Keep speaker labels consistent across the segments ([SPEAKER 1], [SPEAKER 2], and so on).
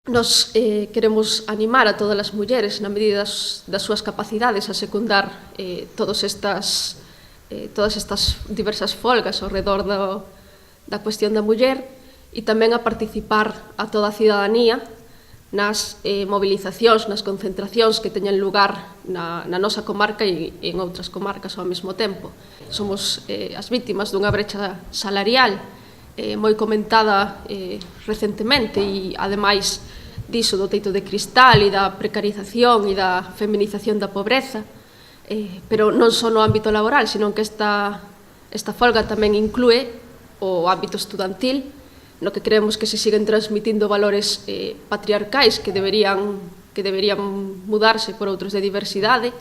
[SPEAKER 1] Nos queremos animar a todas as mulleres na medida das súas capacidades a secundar todas estas diversas folgas ao redor da cuestión da muller e tamén a participar a toda a cidadanía nas movilizacións, nas concentracións que teñen lugar na nosa comarca e en outras comarcas ao mesmo tempo. Somos as vítimas dunha brecha salarial moi comentada recentemente e, ademais diso, do teito de cristal e da precarización e da feminización da pobreza, pero non só no ámbito laboral, senón que esta folga tamén inclúe o ámbito estudantil, no que creemos que se siguen transmitindo valores patriarcais que deberían mudarse por outros de diversidade,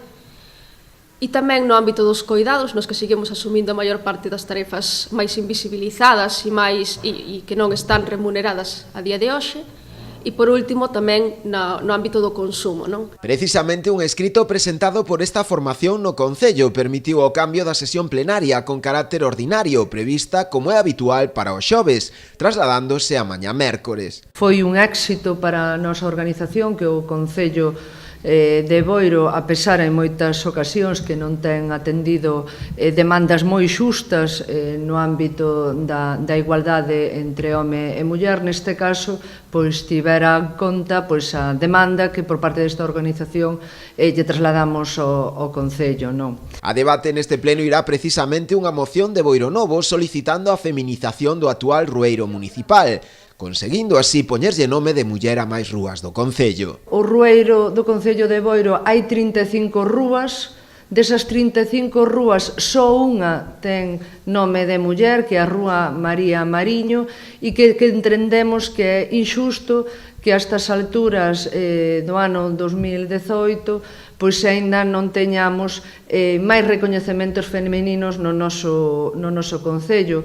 [SPEAKER 1] e tamén no ámbito dos coidados, nos que seguimos asumindo a maior parte das tarefas máis invisibilizadas e que non están remuneradas a día de hoxe. E, por último, tamén no ámbito do consumo, non?
[SPEAKER 2] Precisamente un escrito presentado por esta formación no Concello permitiu o cambio da sesión plenaria con carácter ordinario, prevista como é habitual para os xoves, trasladándose a mañá mércores.
[SPEAKER 3] Foi un éxito para a nosa organización que o Concello de Boiro, a pesar en moitas ocasións que non ten atendido demandas moi xustas no ámbito da igualdade entre home e muller, neste caso, pois tivera en conta a demanda que por parte desta organización lle trasladamos ao Concello.
[SPEAKER 2] A debate neste pleno irá precisamente unha moción de Boiro Novo solicitando a feminización do actual rueiro municipal, conseguindo así poñerlle nome de muller a máis rúas do Concello.
[SPEAKER 3] O rueiro do Concello de Boiro hai 35 rúas, desas 35 rúas só unha ten nome de muller, que é a Rúa María Mariño, e que entendemos que é injusto que a estas alturas do ano 2018 pois aínda non teñamos máis recoñecementos femininos no noso Concello.